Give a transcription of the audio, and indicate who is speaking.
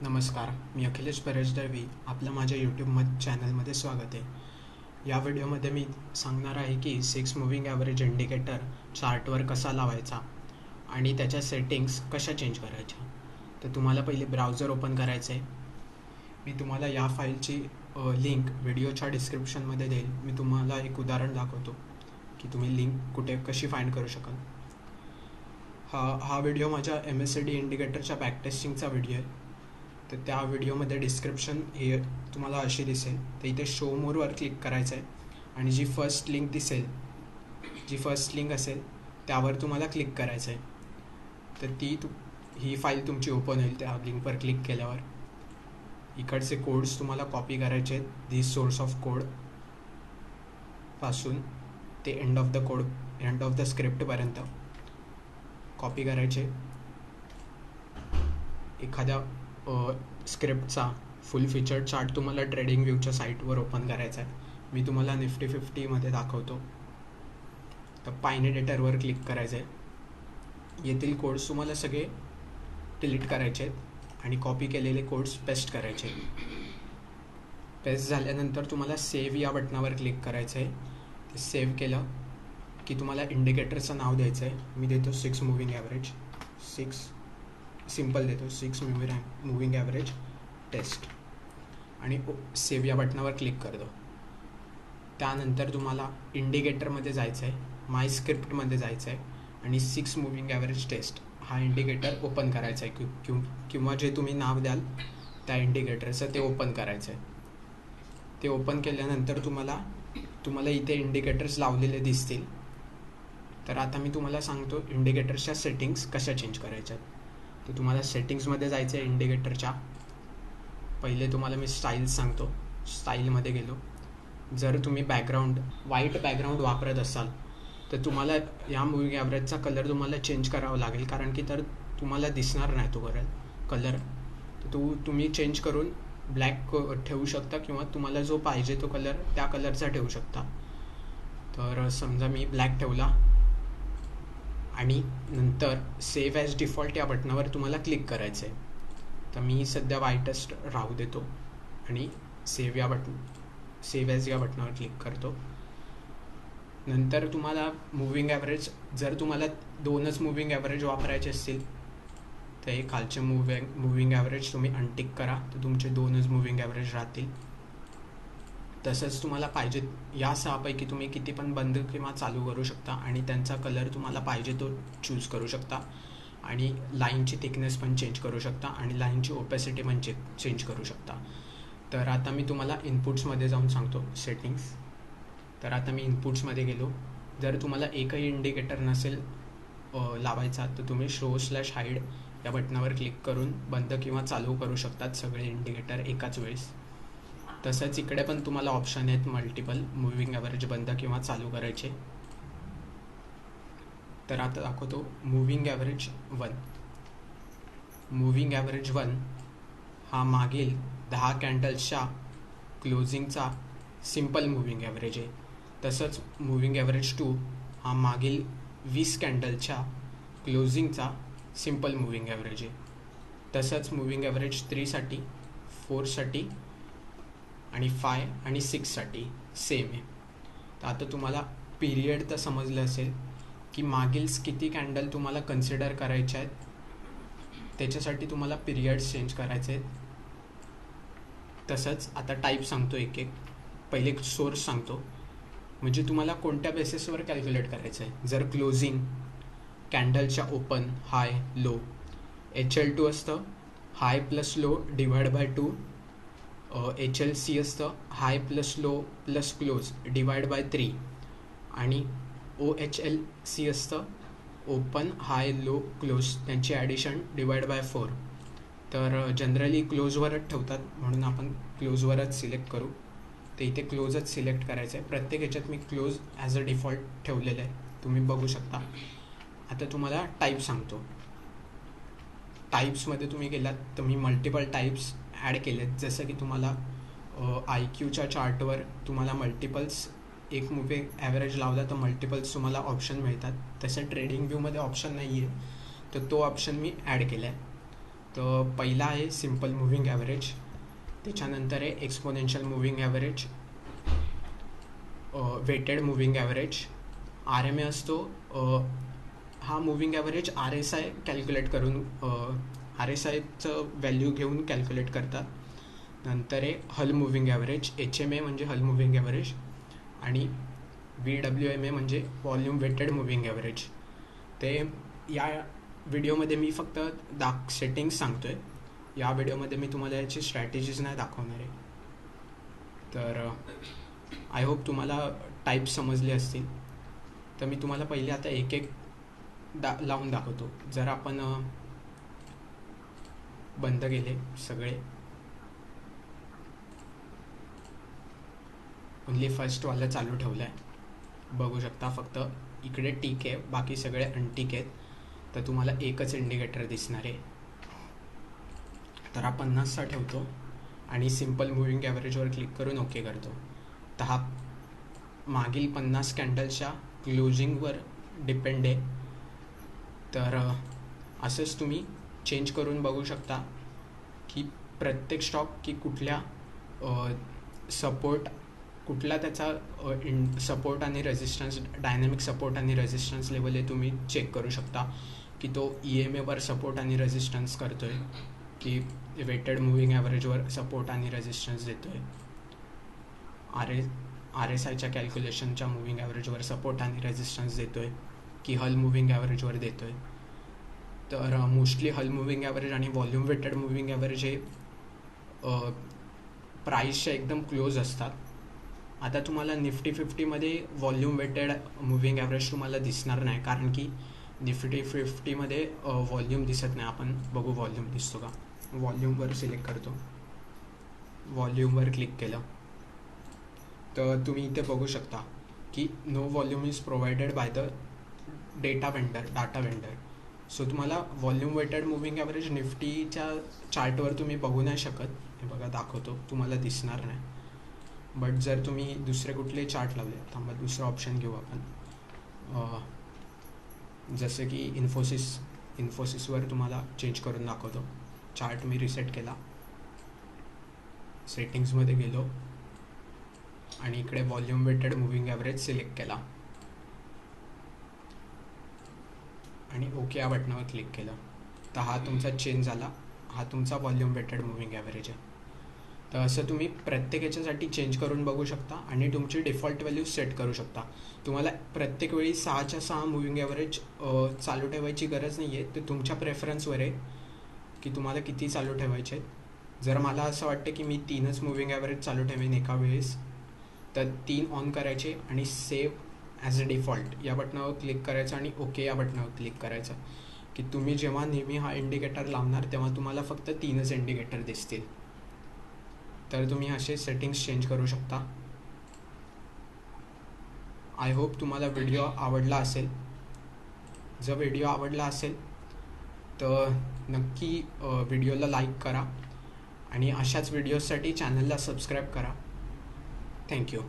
Speaker 1: नमस्कार, मी अखिलेश परेश दळवी. आपलं माझ्या चॅनलमध्ये स्वागत आहे. या व्हिडिओमध्ये मी सांगणार आहे की 6 मूव्हिंग ॲव्हरेज इंडिकेटर चार्टवर कसा लावायचा आणि त्याच्या सेटिंग्स कशा चेंज करायच्या. तर तुम्हाला पहिले ब्राउझर ओपन करायचं आहे. मी तुम्हाला या फाईलची लिंक व्हिडिओच्या डिस्क्रिप्शनमध्ये देईल. मी तुम्हाला एक उदाहरण दाखवतो की तुम्ही लिंक कुठे कशी फाइंड करू शकाल. हा व्हिडिओ माझ्या MSCD इंडिकेटरच्या बॅकटेस्टिंगचा व्हिडिओ आहे. तर त्या व्हिडिओमध्ये डिस्क्रिप्शन हे तुम्हाला अशी दिसेल. तर इथे शो मोरवर क्लिक करायचं आहे आणि जी फर्स्ट लिंक असेल त्यावर तुम्हाला क्लिक करायचं आहे. तर ही फाईल तुमची ओपन होईल त्या लिंकवर क्लिक केल्यावर. इकडचे कोड्स तुम्हाला कॉपी करायचे आहेत. दिस सोर्स ऑफ कोड पासून ते एंड ऑफ द स्क्रिप्टपर्यंत कॉपी करायचे. एखाद्या स्क्रिप्टचा फुल फीचर चार्ट तुम्हाला ट्रेडिंग व्ह्यूच्या साईटवर ओपन करायचा आहे. मी तुम्हाला निफ्टी 50मध्ये दाखवतो. तर पायनेडेटरवर क्लिक करायचं आहे. येथील कोड्स तुम्हाला सगळे डिलीट करायचे आहेत आणि कॉपी केलेले कोड्स पेस्ट करायचे. पेस्ट झाल्यानंतर तुम्हाला सेव्ह या बटनावर क्लिक करायचं आहे. ते सेव्ह केलं की तुम्हाला इंडिकेटरचं नाव द्यायचं आहे. मी देतो 6 मूव्हिंग ॲव्हरेज. 6 सिम्पल देतो, 6 मूव्हिंग ॲव्हरेज टेस्ट आणि सेव्ह या बटनावर क्लिक करतो. त्यानंतर तुम्हाला इंडिकेटरमध्ये जायचं आहे, माय स्क्रिप्टमध्ये जायचं आहे आणि 6 मूव्हिंग ॲव्हरेज टेस्ट हा इंडिकेटर ओपन करायचा आहे किंवा जे तुम्ही नाव द्याल त्या इंडिकेटरचं ते ओपन करायचं आहे. ते ओपन केल्यानंतर तुम्हाला इथे इंडिकेटर्स लावलेले दिसतील. तर आता मी तुम्हाला सांगतो इंडिकेटर्सच्या सेटिंग्स कशा चेंज करायच्या. तर तुम्हाला सेटिंग्समध्ये जायचं आहे. इंडिकेटरच्या पहिले तुम्हाला मी स्टाईल्स सांगतो. स्टाईलमध्ये गेलो. जर तुम्ही व्हाईट बॅकग्राऊंड वापरत असाल तर तुम्हाला या मूव्हिंग ॲव्हरेजचा कलर तुम्हाला चेंज करावा लागेल, कारण की तर तुम्हाला दिसणार नाही तो कलर. तर तुम्ही चेंज करून ब्लॅक ठेवू शकता किंवा तुम्हाला जो पाहिजे तो कलर त्या कलरचा ठेवू शकता. तर समजा मी ब्लॅक ठेवला आणि नंतर सेव्ह ॲज डिफॉल्ट या बटनावर तुम्हाला क्लिक करायचं आहे. तर मी सध्या व्हाईटच राहू देतो आणि सेव्ह ॲज या बटनावर क्लिक करतो. नंतर तुम्हाला मूव्हिंग ॲव्हरेज, जर तुम्हाला 2च मूव्हिंग ॲव्हरेज वापरायचे असतील तर हे खालचे मूव्हिंग ॲव्हरेज तुम्ही अनटिक करा, तर तुमचे 2च मूव्हिंग ॲव्हरेज राहतील. तसंच तुम्हाला पाहिजे या 6पैकी तुम्ही किती पण बंद किंवा चालू करू शकता आणि त्यांचा कलर तुम्हाला पाहिजे तो चूज करू शकता आणि लाईनची थिकनेस पण चेंज करू शकता आणि लाईनची ओपॅसिटी पण चेंज करू शकता. तर आता मी तुम्हाला इनपुट्समध्ये जाऊन सांगतो सेटिंग्स. तर आता मी इनपुट्समध्ये गेलो. जर तुम्हाला एकही इंडिकेटर नसेल लावायचा तर तुम्ही शो/हाईड या बटनावर क्लिक करून बंद किंवा चालू करू शकतात सगळे इंडिकेटर एकाच वेळेस. तसंच इकडे पण तुम्हाला ऑप्शन आहेत मल्टिपल मूव्हिंग ॲव्हरेज बंद किंवा चालू करायचे. तर आता दाखवतो मूव्हिंग ॲव्हरेज 1. मूव्हिंग ॲव्हरेज 1 हा मागील 10 कॅन्डल्सच्या क्लोजिंगचा सिम्पल मूव्हिंग ॲव्हरेज आहे. तसंच मूव्हिंग ॲव्हरेज 2 हा मागील 20 कॅन्डलच्या क्लोजिंगचा सिम्पल मूव्हिंग ॲव्हरेज आहे. तसंच मूव्हिंग ॲव्हरेज 3साठी, 4साठी आणि 5 आणि 6साठी सेम आहे. तर आता तुम्हाला पिरियड तर समजलं असेल की मागील किती कॅन्डल तुम्हाला कन्सिडर करायच्या आहेत, त्याच्यासाठी तुम्हाला पिरियड्स चेंज करायचे आहेत. तसंच आता टाईप सांगतो एक पहिले सोर्स सांगतो, म्हणजे तुम्हाला कोणत्या बेसिसवर कॅल्क्युलेट करायचं आहे. जर क्लोजिंग कॅन्डलच्या ओपन, हाय, लो, HL2 असतं high plus low divide by 2, HLC असतं high plus low plus close divide by 3 आणि OHLC असतं ओपन, हाय, लो, क्लोज त्यांची ॲडिशन डिवाइड बाय 4. तर जनरली क्लोजवरच ठेवतात म्हणून आपण क्लोजवरच सिलेक्ट करू. तर इथे क्लोजच सिलेक्ट करायचं आहे. प्रत्येक ह्याच्यात मी क्लोज ॲज अ डिफॉल्ट ठेवलेलं आहे, तुम्ही बघू शकता. आता तुम्हाला टाईप सांगतो. टाईप्समध्ये तुम्ही गेलात तर मी मल्टिपल टाईप्स ॲड केलेत. जसं की तुम्हाला IQच्या चार्टवर तुम्हाला मल्टिपल्स एक मूव्हिंग ॲव्हरेज लावला तर मल्टिपल्स तुम्हाला ऑप्शन मिळतात. तसं ट्रेडिंग व्ह्यूमध्ये ऑप्शन नाही आहे, तर तो ऑप्शन मी ॲड केला आहे. तर पहिला आहे सिम्पल मूव्हिंग ॲव्हरेज, त्याच्यानंतर आहे exponential moving average, weighted moving average, RMA असतो. हा मूव्हिंग ॲव्हरेज RSI कॅल्क्युलेट करून RSIचं व्हॅल्यू घेऊन कॅल्क्युलेट करतात. नंतर आहे हल मूव्हिंग ॲव्हरेज, HMA म्हणजे हल मूव्हिंग ॲव्हरेज, आणि VWMA म्हणजे व्हॉल्यूम वेटेड मूव्हिंग ॲव्हरेज. ते या व्हिडिओमध्ये मी फक्त सेटिंग्स सांगतो आहे. या व्हिडिओमध्ये मी तुम्हाला याची स्ट्रॅटेजीज नाही दाखवणार आहे. तर आय होप तुम्हाला टाईप समजले असतील. तर मी तुम्हाला पहिले आता एक एक लावून दाखवतो. जर आपण बंद केले सगळे, ओनली फर्स्टवाला चालू ठेवलं आहे, बघू शकता. फक्त इकडे टिक आहे, बाकी सगळे अनटिक आहेत. तर तुम्हाला एकच इंडिकेटर दिसणार आहे. तर हा 50चा ठेवतो आणि सिम्पल मूव्हिंग ॲव्हरेजवर क्लिक करून ओके करतो. तर हा मागील 50 कॅन्डल्सच्या क्लोजिंगवर डिपेंड आहे. तर असंच तुम्ही चेंज करून बघू शकता की प्रत्येक स्टॉक की कुठल्या सपोर्ट, कुठला त्याचा सपोर्ट आणि रेजिस्टन्स, डायनॅमिक सपोर्ट आणि रेजिस्टन्स लेवल हे तुम्ही चेक करू शकता की तो EMAवर सपोर्ट आणि रेजिस्टन्स करतो आहे की वेटेड मूव्हिंग ॲव्हरेजवर सपोर्ट आणि रेजिस्टन्स देतो आहे, RSIच्या कॅल्क्युलेशनच्या मूव्हिंग ॲव्हरेजवर सपोर्ट आणि रेजिस्टन्स देतो आहे की हल मूव्हिंग ॲव्हरेजवर देतो आहे. तर मोस्टली हल मूव्हिंग ॲव्हरेज आणि व्हॉल्यूम वेटेड मूव्हिंग ॲव्हरेज हे प्राईसच्या एकदम क्लोज असतात. आता तुम्हाला निफ्टी 50मध्ये व्हॉल्यूम वेटेड मूव्हिंग ॲव्हरेज तुम्हाला दिसणार नाही, कारण की निफ्टी 50मध्ये व्हॉल्यूम दिसत नाही. आपण बघू व्हॉल्यूम दिसतो का. व्हॉल्यूमवर सिलेक्ट करतो, व्हॉल्यूमवर क्लिक केलं तर तुम्ही इथे बघू शकता की no volume is provided by the data vendor. So तुम्हाला व्हॉल्यूम वेटेड मूव्हिंग ॲव्हरेज निफ्टीच्या चार्टवर तुम्ही बघू नाही शकत. हे बघा दाखवतो, तुम्हाला दिसणार नाही. बट जर तुम्ही दुसरे कुठले चार्ट लावले, थांबा दुसरा ऑप्शन घेऊ आपण, जसं की इन्फोसिसवर तुम्हाला चेंज करून दाखवतो. चार्ट मी रिसेट केला, सेटिंग्समध्ये गेलो आणि इकडे volume weighted moving average select केला आणि ओके या बटनावर क्लिक केलं. तर हा तुमचा चेंज झाला, हा तुमचा व्हॉल्यूम वेटेड मूव्हिंग ॲव्हरेज आहे. तर असं तुम्ही प्रत्येक याच्यासाठी चेंज करून बघू शकता आणि तुमची डिफॉल्ट व्हॅल्यू सेट करू शकता. तुम्हाला प्रत्येक वेळी 6च्या 6 मूव्हिंग ॲव्हरेज चालू ठेवायची गरज नाही आहे. ते तुमच्या प्रेफरन्सवर आहे की तुम्हाला किती चालू ठेवायचे आहेत. जर मला असं वाटतं की मी 3च मूव्हिंग ॲव्हरेज चालू ठेवेन एका वेळेस, तर 3 ऑन करायचे आणि सेव्ह ॲज अ डिफॉल्ट या बटनावर क्लिक करायचं आणि ओके या बटनावर क्लिक करायचं की तुम्ही जेव्हा नेहमी हा इंडिकेटर लावणार तेव्हा तुम्हाला फक्त 3च इंडिकेटर दिसतील. तर तुम्ही असे सेटिंग्स चेंज करू शकता. आय होप तुम्हाला व्हिडिओ आवडला असेल. जर व्हिडिओ आवडला असेल तर नक्की व्हिडिओला लाईक करा आणि अशाच व्हिडिओसाठी चॅनलला सबस्क्राईब करा. थँक्यू.